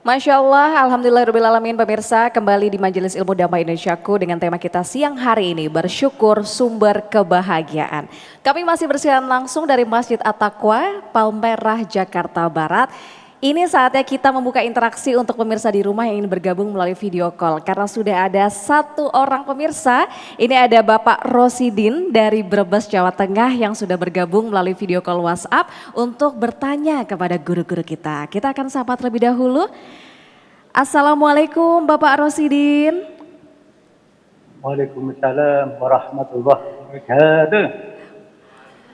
Masya Allah, Alhamdulillahirrahmanirrahim pemirsa, kembali di Majelis Ilmu Damai Indonesiaku dengan tema kita siang hari ini, bersyukur sumber kebahagiaan. Kami masih bersiaran langsung dari Masjid At-Taqwa, Palmerah, Jakarta Barat. Ini saatnya kita membuka interaksi untuk pemirsa di rumah yang ingin bergabung melalui video call. Karena sudah ada satu orang pemirsa, ini ada Bapak Rosidin dari Brebes, Jawa Tengah yang sudah bergabung melalui video call WhatsApp untuk bertanya kepada guru-guru kita. Kita akan sapa terlebih dahulu. Assalamualaikum Bapak Rosidin. Waalaikumsalam warahmatullahi wabarakatuh.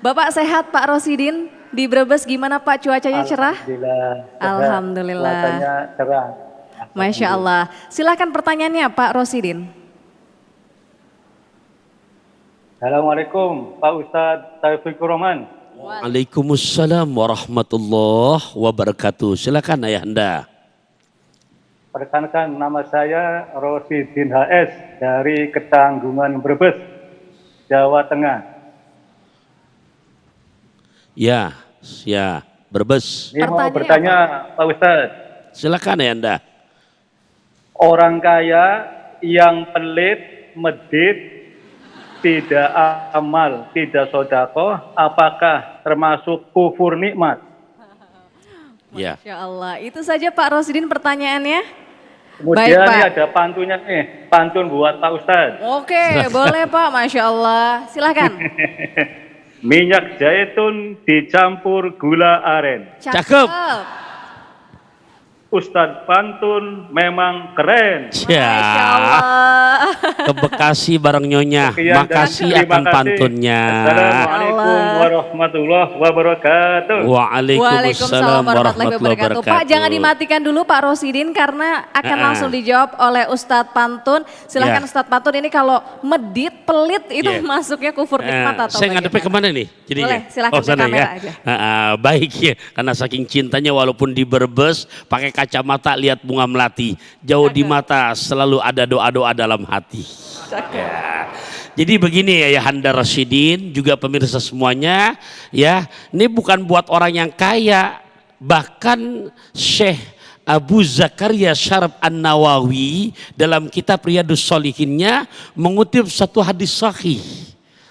Bapak sehat Pak Rosidin? Di Brebes gimana Pak, cuacanya cerah? Alhamdulillah. Alhamdulillah. Cuacanya cerah. Masya Allah. Silakan pertanyaannya Pak Rosidin. Assalamualaikum Pak Ustadz Taufikur Rahman. Waalaikumsalam warahmatullahi wabarakatuh. Silakan Ayahanda. Perkenalkan, nama saya Rosidin HS dari Ketanggungan Brebes, Jawa Tengah. Ya, Brebes. Ini mau bertanya Pak Ustadz. Silakan Ayahanda. Orang kaya yang pelit, medit, tidak amal, tidak sodako, apakah termasuk kufur nikmat? Ya. Masya Allah. Itu saja Pak Rosidin pertanyaannya. Kemudian Baik, Pak. ini ada pantunnya nih, pantun buat Pak Ustadz. Oke, boleh Pak. Masya Allah. Silakan. Minyak zaitun dicampur gula aren. Cakep. Ustadz pantun memang keren. Masya Ya, Allah. ke Bekasi bareng Nyonya. Sekian dan Makasih terima akan kasih. pantunnya. Assalamualaikum warahmatullahi wabarakatuh. Waalaikumsalam warahmatullahi wabarakatuh. Pak jangan dimatikan dulu Pak Rosidin karena akan langsung dijawab oleh Ustadz Pantun. Silahkan Ya. Ustadz Pantun, ini kalau medit, pelit itu Ya. masuknya kufur nikmat atau Saya ngadepnya bagaimana? kemana nih? Jadinya? Boleh, silakan ke kamera aja. Baik ya, karena saking cintanya walaupun di Brebes pakai kacamata lihat bunga melati. Jauh di mata selalu ada doa-doa dalam hati. Ya. Jadi begini ya Handa Rasyidin, juga pemirsa semuanya ya. Ini bukan buat orang yang kaya, bahkan Syekh Abu Zakaria Syaraf An-Nawawi dalam kitab Riyadus Shalihinnya mengutip satu hadis sahih.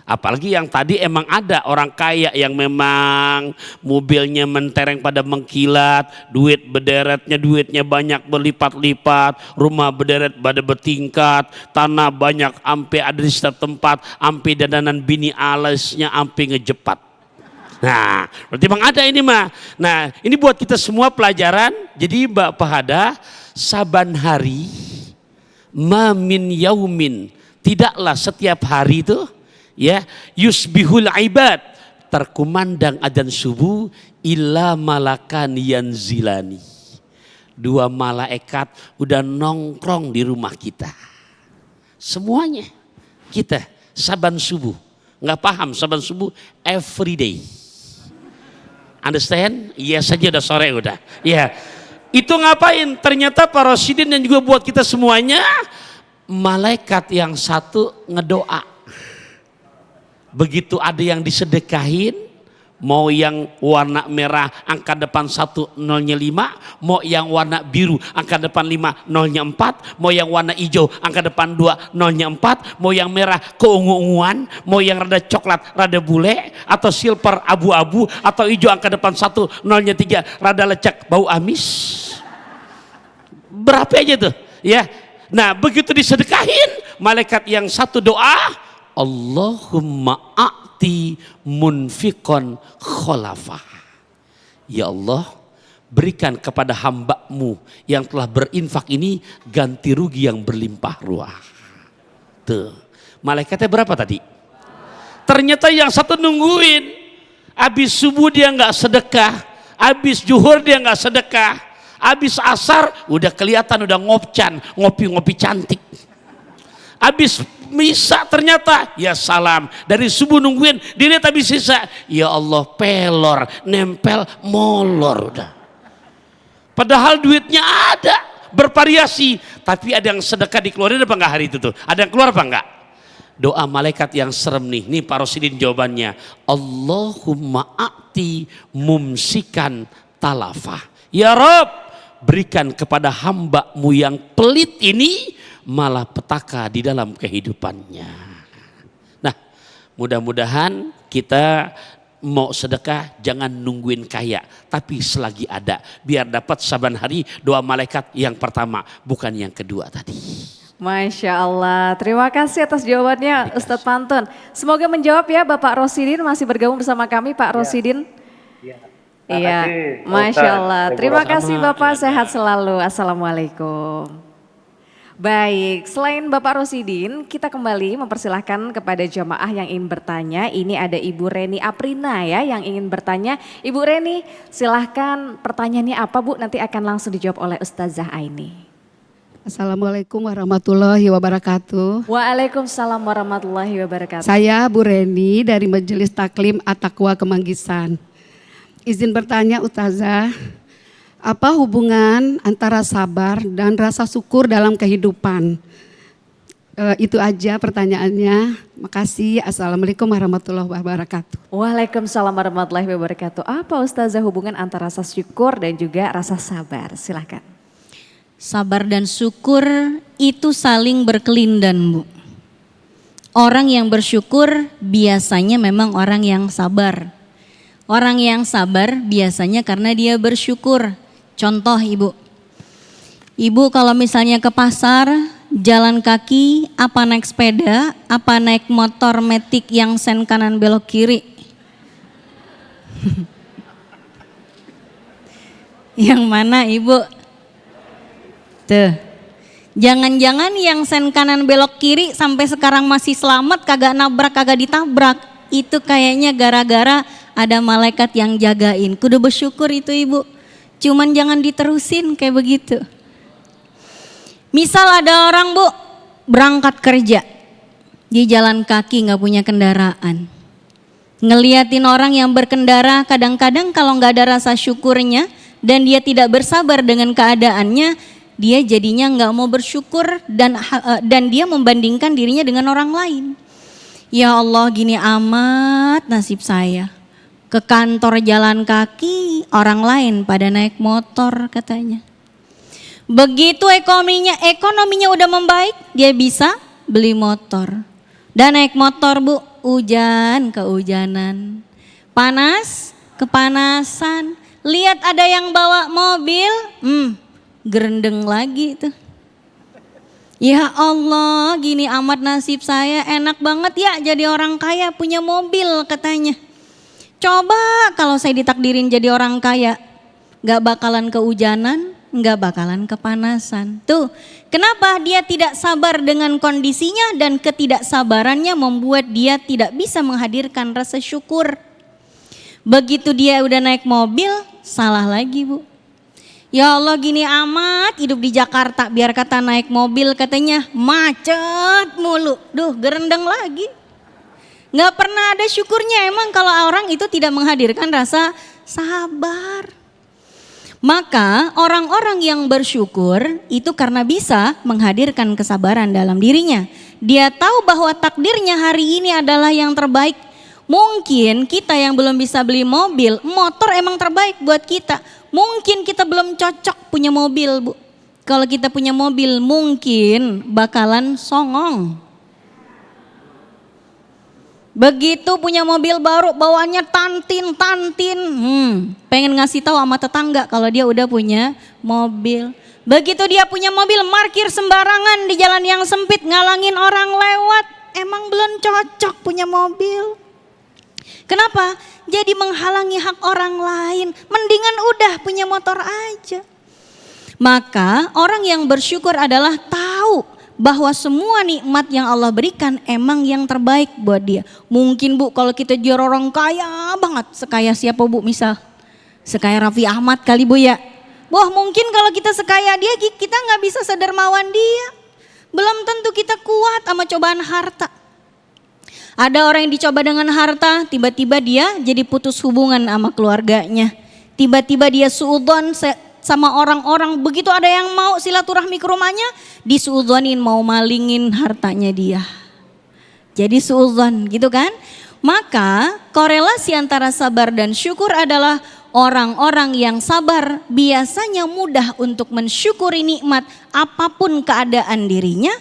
Apalagi yang tadi emang ada orang kaya yang memang mobilnya mentereng pada mengkilat, duitnya banyak berlipat-lipat, rumah berderet pada bertingkat, tanah banyak ampe ada di setiap tempat, ampe dadanan bini alasnya ampe ngejepat. Nah, berarti emang ada ini mah. Nah, ini buat kita semua pelajaran. Jadi Mbak Pahada, saban hari, ma min yaumin, tidaklah setiap hari itu ya yusbihul ibad, terkumandang adzan subuh illa malakan yanzilani. Dua malaikat udah nongkrong di rumah kita. Semuanya kita saban subuh. Nggak paham saban subuh every day. Understand? Iya saja udah sore udah. Ya. Itu ngapain? Ternyata Pak Rosidin dan juga buat kita semuanya, malaikat yang satu ngedoa. Begitu ada yang disedekahin, mau yang warna merah angka depan 1 nolnya 5, mau yang warna biru angka depan 5 nolnya 4, mau yang warna hijau angka depan 2 nolnya 4, mau yang merah keungu-unguan, mau yang rada coklat rada bule, atau silver abu-abu, atau hijau angka depan 1 nolnya 3 rada lecek bau amis. Berapa aja tuh ya. Nah begitu disedekahin, malaikat yang satu doa, Allahumma a'ti munfiqan kholafa. Ya Allah, berikan kepada hamba-Mu yang telah berinfak ini ganti rugi yang berlimpah ruah. Tuh, malaikatnya berapa tadi? Ternyata yang satu nungguin, habis subuh dia nggak sedekah, habis zuhur dia nggak sedekah, habis asar udah kelihatan udah ngopcan, ngopi-ngopi cantik. Habis misa ternyata ya salam, dari subuh nungguin dilihat habis sisa, ya Allah pelor nempel molor udah. Padahal duitnya ada bervariasi, tapi ada yang sedekah dikeluarin apa enggak hari itu tuh? Ada yang keluar apa enggak? Doa malaikat yang serem nih Pak Rosidin jawabannya, Allahumma a'ti mumsikan talafah. Ya Rob, berikan kepada hamba-Mu yang pelit ini malah petaka di dalam kehidupannya. Nah, mudah-mudahan kita mau sedekah jangan nungguin kaya, tapi selagi ada, biar dapat saban hari doa malaikat yang pertama, bukan yang kedua tadi. Masya Allah, terima kasih atas jawabannya Ustadz Pantun. Semoga menjawab ya Bapak Rosidin, masih bergabung bersama kami Pak Rosidin. Iya, Masya Allah. Terima kasih Bapak, sehat selalu. Assalamualaikum. Baik, selain Bapak Rosidin, kita kembali mempersilahkan kepada jamaah yang ingin bertanya. Ini ada Ibu Reni Aprina ya yang ingin bertanya. Ibu Reni, silahkan pertanyaannya apa Bu? Nanti akan langsung dijawab oleh Ustazah Aini. Assalamualaikum warahmatullahi wabarakatuh. Waalaikumsalam warahmatullahi wabarakatuh. Saya Bu Reni dari Majelis Taklim At-Taqwa Kemanggisan. Izin bertanya Ustazah, apa hubungan antara sabar dan rasa syukur dalam kehidupan? Itu aja pertanyaannya. Makasih. Assalamualaikum warahmatullahi wabarakatuh. Waalaikumsalam warahmatullahi wabarakatuh. Apa Ustazah hubungan antara rasa syukur dan juga rasa sabar? Silahkan. Sabar dan syukur itu saling berkelindan, Bu. Orang yang bersyukur biasanya memang orang yang sabar. Orang yang sabar biasanya karena dia bersyukur. Contoh Ibu. Ibu kalau misalnya ke pasar, jalan kaki, apa naik sepeda, apa naik motor metik yang sen kanan belok kiri? Yang mana Ibu? Tuh. Jangan-jangan yang sen kanan belok kiri sampai sekarang masih selamat, kagak nabrak, kagak ditabrak. Itu kayaknya gara-gara ada malaikat yang jagain. Kudu bersyukur itu Ibu. Cuman jangan diterusin kayak begitu. Misal ada orang Bu berangkat kerja di jalan kaki gak punya kendaraan. Ngeliatin orang yang berkendara, kadang-kadang kalau gak ada rasa syukurnya dan dia tidak bersabar dengan keadaannya, dia jadinya gak mau bersyukur dan dia membandingkan dirinya dengan orang lain. Ya Allah, gini amat nasib saya. Ke kantor jalan kaki, orang lain pada naik motor katanya. Begitu ekonominya udah membaik, dia bisa beli motor. Dan naik motor Bu, hujan kehujanan, panas kepanasan. Lihat ada yang bawa mobil, gerendeng lagi tuh. Ya Allah, gini amat nasib saya, enak banget ya jadi orang kaya punya mobil katanya. Coba kalau saya ditakdirin jadi orang kaya, gak bakalan kehujanan, gak bakalan kepanasan. Tuh, kenapa dia tidak sabar dengan kondisinya dan ketidaksabarannya membuat dia tidak bisa menghadirkan rasa syukur. Begitu dia udah naik mobil, salah lagi Bu. Ya Allah, gini amat hidup di Jakarta, biar kata naik mobil katanya macet mulu. Duh, gerendeng lagi. Gak pernah ada syukurnya emang kalau orang itu tidak menghadirkan rasa sabar. Maka orang-orang yang bersyukur itu karena bisa menghadirkan kesabaran dalam dirinya. Dia tahu bahwa takdirnya hari ini adalah yang terbaik. Mungkin kita yang belum bisa beli mobil, motor emang terbaik buat kita. Mungkin kita belum cocok punya mobil Bu. Kalau kita punya mobil mungkin bakalan songong. Begitu punya mobil baru bawaannya tantin. Pengen ngasih tahu sama tetangga kalau dia udah punya mobil. Begitu dia punya mobil parkir sembarangan di jalan yang sempit ngalangin orang lewat. Emang belum cocok punya mobil. Kenapa? Jadi menghalangi hak orang lain. Mendingan udah punya motor aja. Maka orang yang bersyukur adalah tahu bahwa semua nikmat yang Allah berikan emang yang terbaik buat dia. Mungkin Bu kalau kita jadi orang kaya banget. Sekaya siapa Bu misal? Sekaya Raffi Ahmad kali Bu ya. Wah mungkin kalau kita sekaya dia kita gak bisa sedermawan dia. Belum tentu kita kuat sama cobaan harta. Ada orang yang dicoba dengan harta, tiba-tiba dia jadi putus hubungan sama keluarganya. Tiba-tiba dia suudzon sama orang-orang, begitu ada yang mau silaturahmi ke rumahnya, disuudzonin mau malingin hartanya dia. Jadi suudzon gitu kan. Maka korelasi antara sabar dan syukur adalah orang-orang yang sabar biasanya mudah untuk mensyukuri nikmat apapun keadaan dirinya,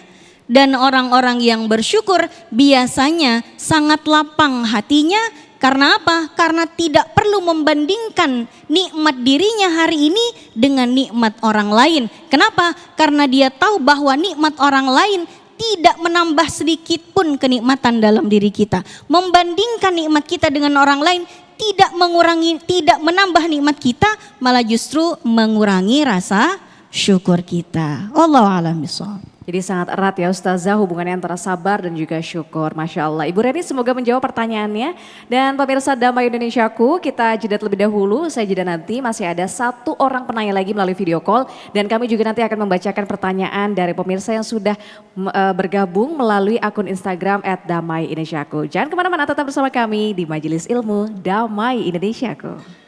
dan orang-orang yang bersyukur biasanya sangat lapang hatinya. Karena apa? Karena tidak perlu membandingkan nikmat dirinya hari ini dengan nikmat orang lain. Kenapa? Karena dia tahu bahwa nikmat orang lain tidak menambah sedikit pun kenikmatan dalam diri kita. Membandingkan nikmat kita dengan orang lain tidak mengurangi, tidak menambah nikmat kita, malah justru mengurangi rasa syukur kita. Wallahu a'lam bishawab. Jadi sangat erat ya Ustazah hubungannya antara sabar dan juga syukur. Masya Allah. Ibu Reni semoga menjawab pertanyaannya. Dan pemirsa Damai Indonesiaku, kita jeda terlebih dahulu. Saya jeda nanti masih ada satu orang penanya lagi melalui video call. Dan kami juga nanti akan membacakan pertanyaan dari pemirsa yang sudah bergabung melalui akun Instagram @Damai Indonesiaku. Jangan kemana-mana, tetap bersama kami di Majelis Ilmu Damai Indonesiaku.